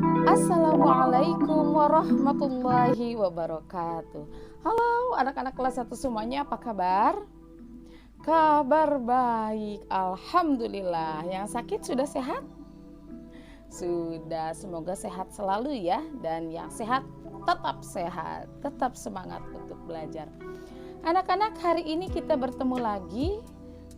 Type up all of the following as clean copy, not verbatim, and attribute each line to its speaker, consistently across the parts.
Speaker 1: Assalamualaikum warahmatullahi wabarakatuh. Halo anak-anak kelas 1 semuanya, apa kabar? Kabar baik, alhamdulillah. Yang sakit sudah sehat? Sudah, semoga sehat selalu ya. Dan yang sehat, tetap semangat untuk belajar. Anak-anak, hari ini kita bertemu lagi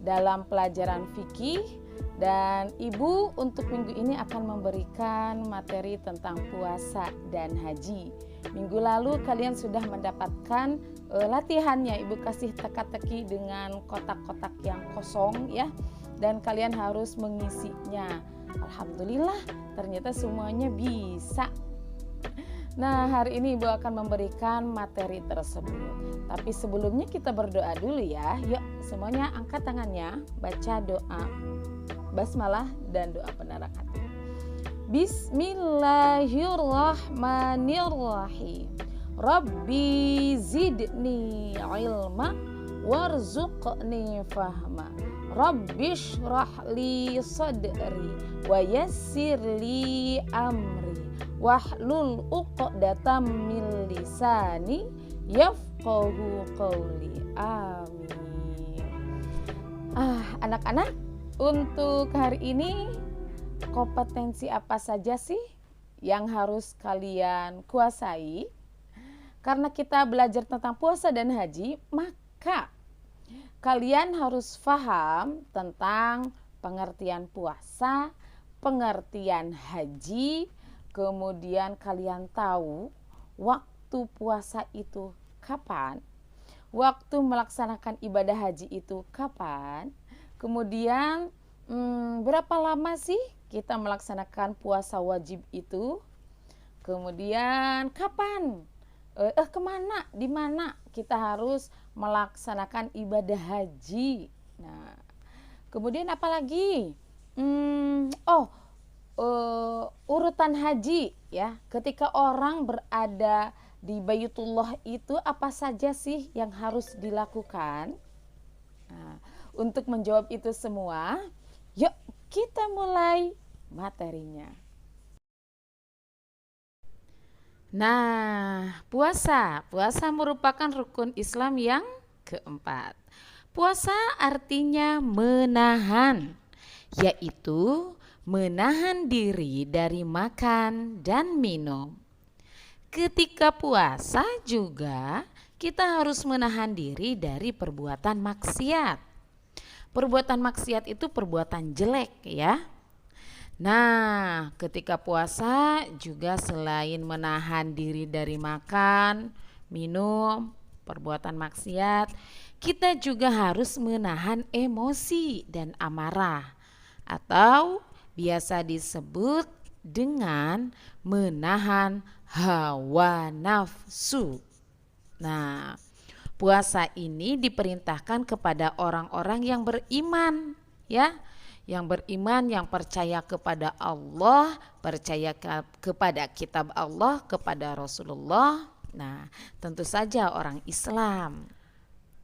Speaker 1: dalam pelajaran fikih. Dan Ibu untuk minggu ini akan memberikan materi tentang puasa dan haji. Minggu lalu kalian sudah mendapatkan latihannya. Ibu kasih teka-teki dengan kotak-kotak yang kosong ya. Dan kalian harus mengisinya. Alhamdulillah ternyata semuanya bisa. Nah, hari ini Ibu akan memberikan materi tersebut. Tapi sebelumnya kita berdoa dulu ya. Yuk semuanya angkat tangannya, baca doa basmalah dan doa penarak hati. Bismillahirrahmanirrahim. Rabbi zidni ilma warzuqni fahma. Rabbi shrah li sadri wa yassir li amri wahlul 'uqdatam min lisani yafqahu qawli. Amin. Anak-anak, untuk hari ini kompetensi apa saja sih yang harus kalian kuasai? Karena kita belajar tentang puasa dan haji, maka kalian harus paham tentang pengertian puasa, pengertian haji, kemudian kalian tahu waktu puasa itu kapan, waktu melaksanakan ibadah haji itu kapan. Kemudian berapa lama sih kita melaksanakan puasa wajib itu? Kemudian kapan? Kemana? Di mana kita harus melaksanakan ibadah haji? Nah, kemudian apa lagi? Urutan haji ya. Ketika orang berada di Baitullah itu apa saja sih yang harus dilakukan? Nah, untuk menjawab itu semua, yuk kita mulai materinya. Nah, puasa merupakan rukun Islam yang keempat. Puasa artinya menahan, yaitu menahan diri dari makan dan minum. Ketika puasa juga kita harus menahan diri dari perbuatan maksiat. Perbuatan maksiat itu perbuatan jelek ya. Nah, ketika puasa juga selain menahan diri dari makan, minum, perbuatan maksiat, kita juga harus menahan emosi dan amarah, atau biasa disebut dengan menahan hawa nafsu. Nah, puasa ini diperintahkan kepada orang-orang yang beriman ya, yang beriman, yang percaya kepada Allah, percaya kepada kitab Allah, kepada Rasulullah. Nah, tentu saja orang Islam.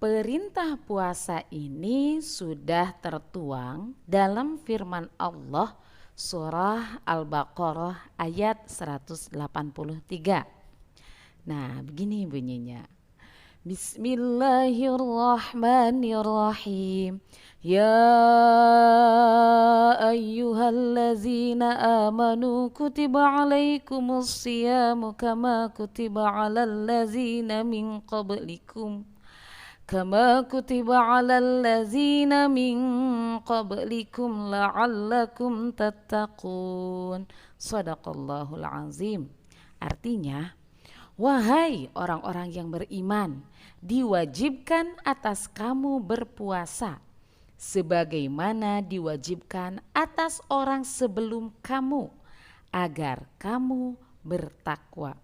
Speaker 1: Perintah puasa ini sudah tertuang dalam firman Allah surah Al-Baqarah ayat 183. Nah, begini bunyinya. Bismillahirrahmanirrahim. Ya ayyuhallazina amanu kutiba alaikumus siyamu kama kutiba alal ladzina min qablikum la'allakum tattaqun. Shadaqallahul azim. Artinya, wahai orang-orang yang beriman, diwajibkan atas kamu berpuasa sebagaimana diwajibkan atas orang sebelum kamu agar kamu bertakwa.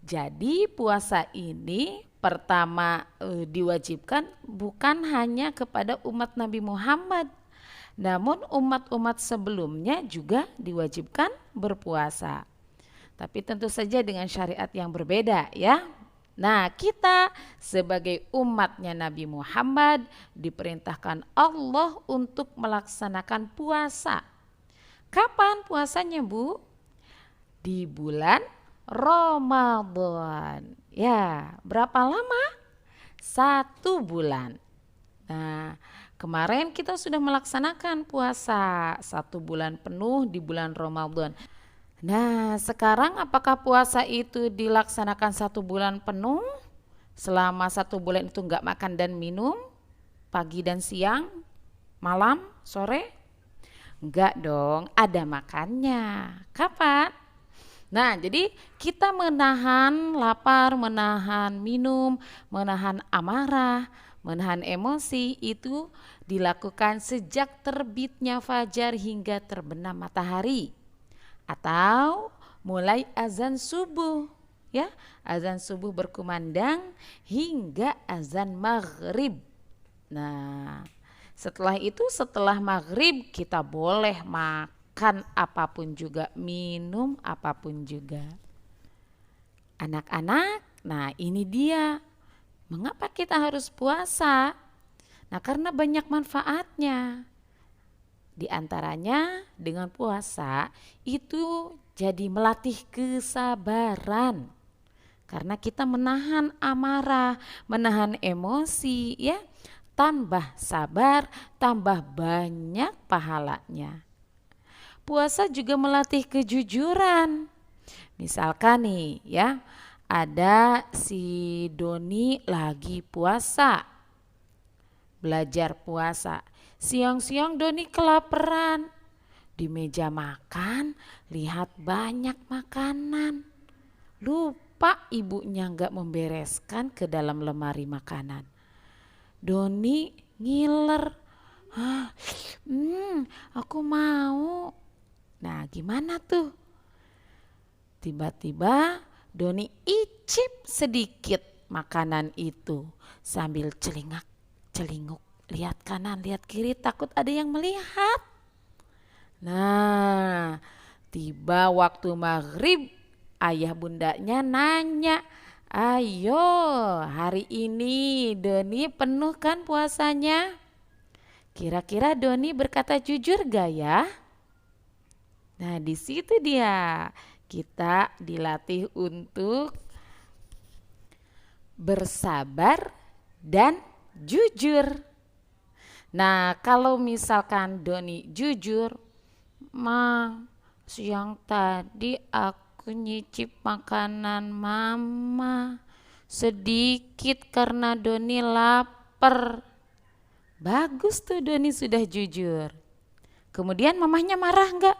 Speaker 1: Jadi puasa ini pertama diwajibkan bukan hanya kepada umat Nabi Muhammad, namun umat-umat sebelumnya juga diwajibkan berpuasa. Tapi tentu saja dengan syariat yang berbeda ya. Nah, kita sebagai umatnya Nabi Muhammad diperintahkan Allah untuk melaksanakan puasa. Kapan puasanya, Bu? di bulan Ramadan. Ya, berapa lama? 1 bulan. Nah, kemarin kita sudah melaksanakan puasa 1 bulan penuh di bulan Ramadan. Nah, sekarang apakah puasa itu dilaksanakan 1 bulan penuh? Selama 1 bulan itu enggak makan dan minum, pagi dan siang, malam, sore? Enggak dong, ada makannya. Kapan? Nah, jadi kita menahan lapar, menahan minum, menahan amarah, menahan emosi itu dilakukan sejak terbitnya fajar hingga terbenam matahari atau mulai azan subuh, ya. Azan subuh berkumandang hingga azan maghrib. Nah, setelah maghrib kita boleh makan apapun juga, minum apapun juga. Anak-anak, nah ini dia mengapa kita harus puasa. Nah, karena banyak manfaatnya. Di antaranya dengan puasa itu jadi melatih kesabaran. Karena kita menahan amarah, menahan emosi, ya. Tambah sabar, tambah banyak pahalanya. Puasa juga melatih kejujuran. Misalkan nih ya, ada si Doni lagi puasa, belajar puasa. Siang-siang Doni kelaparan. Di meja makan lihat banyak makanan. Lupa ibunya gak membereskan ke dalam lemari makanan. Doni ngiler, aku mau. Nah, gimana tuh? Tiba-tiba Doni icip sedikit makanan itu sambil celinguk, lihat kanan, lihat kiri, takut ada yang melihat. Nah, tiba waktu maghrib, ayah bundanya nanya, ayo hari ini Doni penuh kan puasanya? Kira-kira Doni berkata jujur gak ya? Nah, di situ dia kita dilatih untuk bersabar dan jujur. Nah, kalau misalkan Doni jujur, siang tadi aku nyicip makanan mama sedikit karena Doni lapar. Bagus tuh, Doni sudah jujur. Kemudian mamahnya marah enggak?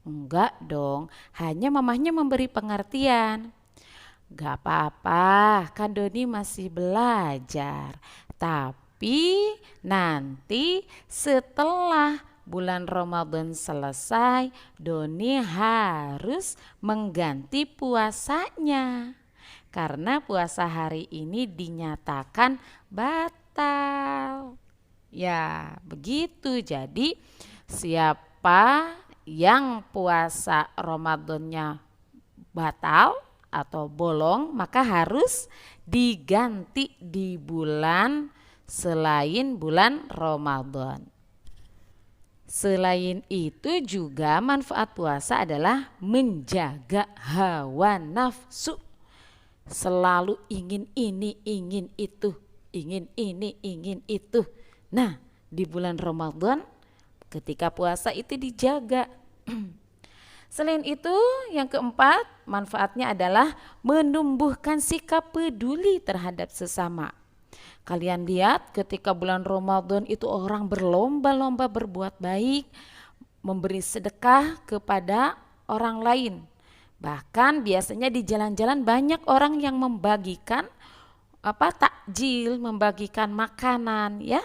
Speaker 1: Enggak dong, hanya mamahnya memberi pengertian. Gak apa-apa, kan Doni masih belajar. Tapi nanti setelah bulan Ramadan selesai, Doni harus mengganti puasanya. Karena puasa hari ini dinyatakan batal. Ya, begitu. Jadi siapa yang puasa Ramadannya batal atau bolong, maka harus diganti di bulan selain bulan Ramadan. Selain itu juga manfaat puasa adalah menjaga hawa nafsu. Selalu ingin ini, ingin itu, ingin ini, ingin itu. Nah, di bulan Ramadan ketika puasa itu dijaga. Selain itu, yang keempat, manfaatnya adalah menumbuhkan sikap peduli terhadap sesama. Kalian lihat ketika bulan Ramadan itu orang berlomba-lomba berbuat baik, memberi sedekah kepada orang lain. Bahkan biasanya di jalan-jalan banyak orang yang membagikan takjil, membagikan makanan, ya.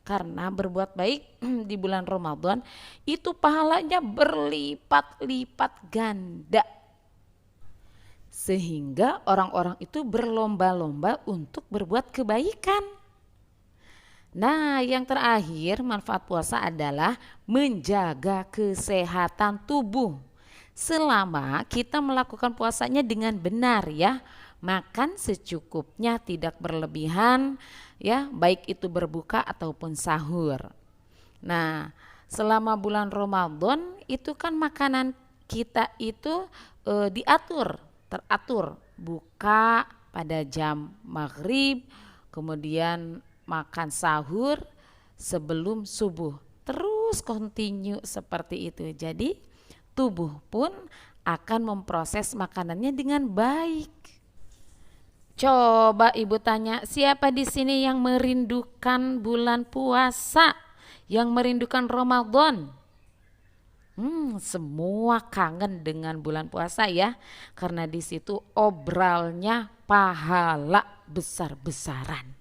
Speaker 1: Karena berbuat baik di bulan Ramadan itu pahalanya berlipat-lipat ganda. Sehingga orang-orang itu berlomba-lomba untuk berbuat kebaikan. Nah, yang terakhir manfaat puasa adalah menjaga kesehatan tubuh. Selama kita melakukan puasanya dengan benar, ya. Makan secukupnya, tidak berlebihan, ya, baik itu berbuka ataupun sahur. Nah, selama bulan Ramadan itu kan makanan kita itu teratur buka pada jam maghrib, kemudian makan sahur sebelum subuh, terus continue seperti itu. Jadi tubuh pun akan memproses makanannya dengan baik. Coba ibu tanya, siapa di sini yang merindukan bulan puasa, yang merindukan Ramadan? Semua kangen dengan bulan puasa ya, karena di situ obralnya pahala besar-besaran.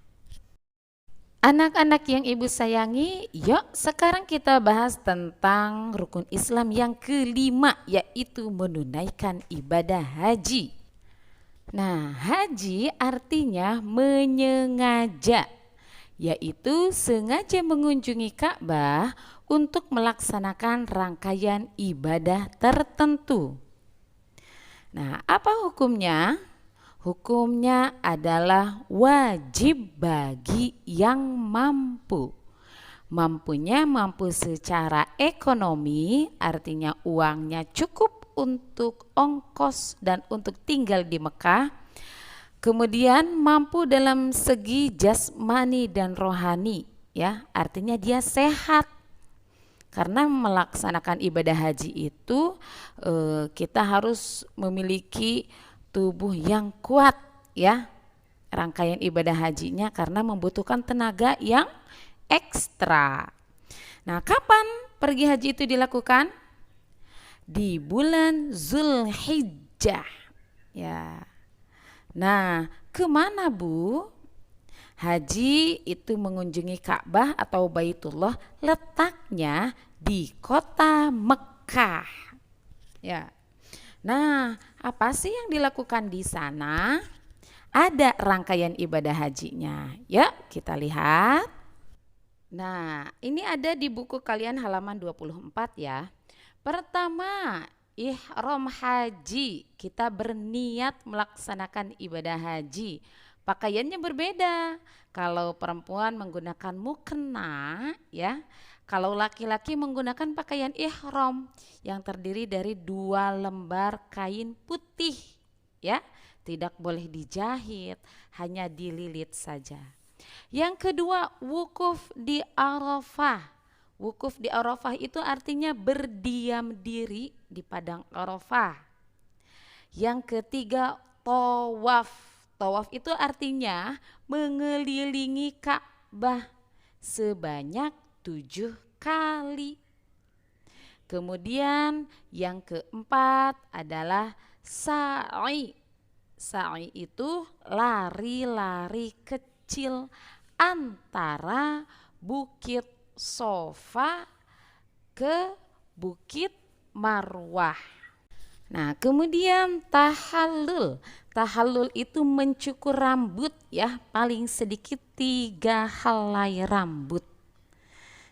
Speaker 1: Anak-anak yang ibu sayangi, yuk sekarang kita bahas tentang rukun Islam yang kelima, yaitu menunaikan ibadah haji. Nah, haji artinya menyengaja, yaitu sengaja mengunjungi Ka'bah untuk melaksanakan rangkaian ibadah tertentu. Nah, apa hukumnya? Hukumnya adalah wajib bagi yang mampu. Mampunya mampu secara ekonomi, artinya uangnya cukup untuk ongkos dan untuk tinggal di Mekah. Kemudian mampu dalam segi jasmani dan rohani, ya, artinya dia sehat. Karena melaksanakan ibadah haji itu kita harus memiliki tubuh yang kuat, ya. Rangkaian ibadah hajinya karena membutuhkan tenaga yang ekstra. Nah, kapan pergi haji itu dilakukan? Di bulan Zulhijjah, ya. Nah, kemana Bu? Haji itu mengunjungi Ka'bah atau Baitullah, letaknya di kota Mekah, ya. Nah, apa sih yang dilakukan di sana? Ada rangkaian ibadah hajinya. Yuk kita lihat. Nah, ini ada di buku kalian halaman 24 ya. Pertama, ihram haji. Kita berniat melaksanakan ibadah haji. Pakaiannya berbeda. Kalau perempuan menggunakan mukena, ya. Kalau laki-laki menggunakan pakaian ihram yang terdiri dari 2 lembar kain putih, ya. Tidak boleh dijahit, hanya dililit saja. Yang kedua, wukuf di Arafah. Wukuf di Arafah itu artinya berdiam diri di padang Arafah. Yang ketiga, tawaf. Tawaf itu artinya mengelilingi Ka'bah sebanyak 7 kali. Kemudian yang keempat adalah sa'i. Sa'i itu lari-lari kecil antara Bukit Sofa ke Bukit Marwah. Nah, kemudian tahallul. Tahallul itu mencukur rambut, ya, paling sedikit 3 helai rambut.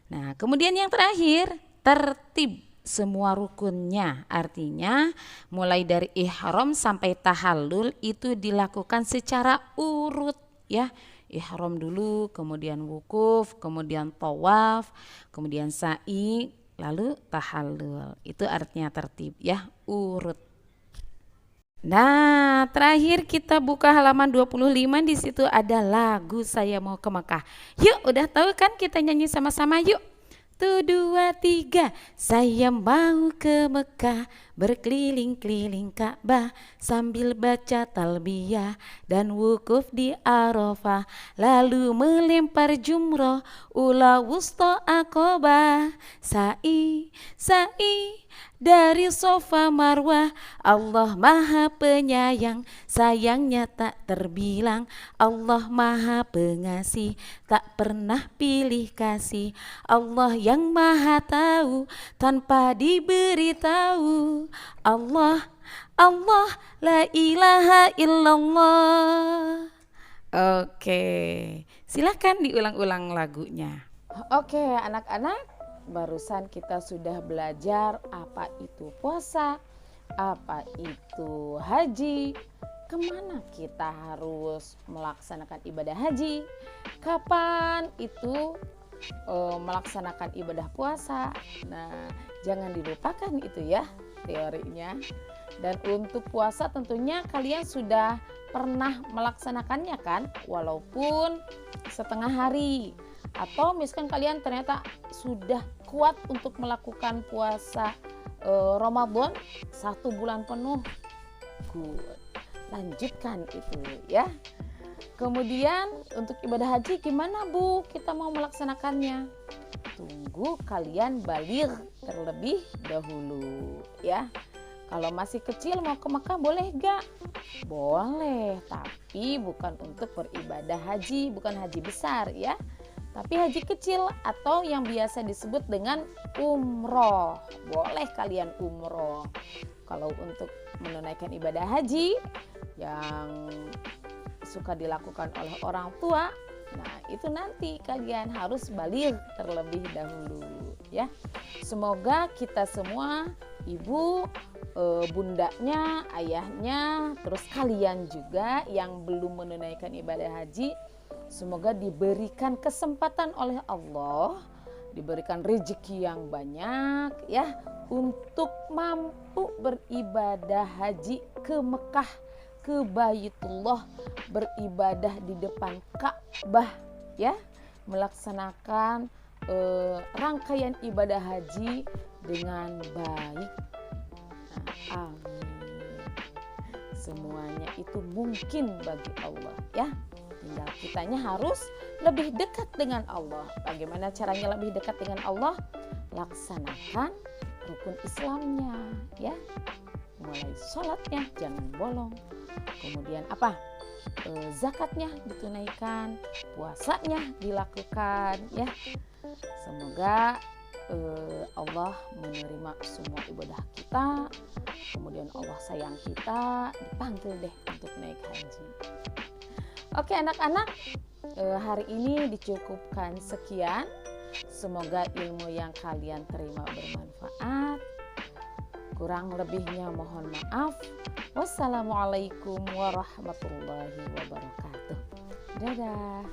Speaker 1: Nah, kemudian yang terakhir, tertib semua rukunnya. Artinya mulai dari ihram sampai tahallul itu dilakukan secara urut, ya. Ihram dulu, kemudian wukuf, kemudian tawaf, kemudian sa'i, lalu tahallul. Itu artinya tertib, ya, urut. Nah, terakhir kita buka halaman 25, di situ ada lagu Saya Mau ke Mekah. Yuk, udah tahu kan, kita nyanyi sama-sama yuk. 1, 2, 3, saya mau ke Mekah, berkeliling-keliling Ka'bah sambil baca talbiyah dan wukuf di Arafah, lalu melempar jumroh ula wusta Aqobah, sa'i dari Sofa Marwah. Allah Maha Penyayang, sayangnya tak terbilang. Allah Maha Pengasih, tak pernah pilih kasih. Allah yang Maha Tahu, tanpa diberitahu. Allah, Allah, la ilaha illallah. Oke, silakan diulang-ulang lagunya. Oke, anak-anak, barusan kita sudah belajar apa itu puasa, apa itu haji, kemana kita harus melaksanakan ibadah haji, kapan itu melaksanakan ibadah puasa. Nah, jangan dilupakan itu ya. teorinya. Dan untuk puasa tentunya kalian sudah pernah melaksanakannya kan, walaupun setengah hari. Atau misalkan kalian ternyata sudah kuat untuk melakukan puasa Ramadan 1 bulan penuh. Good. Lanjutkan itu ya. Kemudian untuk ibadah haji gimana Bu kita mau melaksanakannya? Tunggu kalian baligh terlebih dahulu ya. Kalau masih kecil mau ke Mekah boleh gak? Boleh, tapi bukan untuk beribadah haji, bukan haji besar ya. Tapi haji kecil atau yang biasa disebut dengan umroh. Boleh kalian umroh. Kalau untuk menunaikan ibadah haji yang suka dilakukan oleh orang tua, nah itu nanti kalian harus baligh terlebih dahulu ya. Semoga kita semua, ibu, bundanya, ayahnya, terus kalian juga yang belum menunaikan ibadah haji, semoga diberikan kesempatan oleh Allah, diberikan rezeki yang banyak ya untuk mampu beribadah haji ke Mekah, ke Baitullah, beribadah di depan Ka'bah ya, melaksanakan rangkaian ibadah haji dengan baik. Amin. Semuanya itu mungkin bagi Allah ya. Tinggal kitanya harus lebih dekat dengan Allah. Bagaimana caranya lebih dekat dengan Allah? Laksanakan rukun Islamnya ya. Mulai sholatnya jangan bolong. Kemudian apa? Zakatnya ditunaikan, puasanya dilakukan ya. Semoga Allah menerima semua ibadah kita, kemudian Allah sayang kita, dipanggil deh untuk naik haji. Oke anak-anak, hari ini dicukupkan sekian. Semoga ilmu yang kalian terima bermanfaat. Kurang lebihnya mohon maaf. Wassalamualaikum warahmatullahi wabarakatuh. Dadah.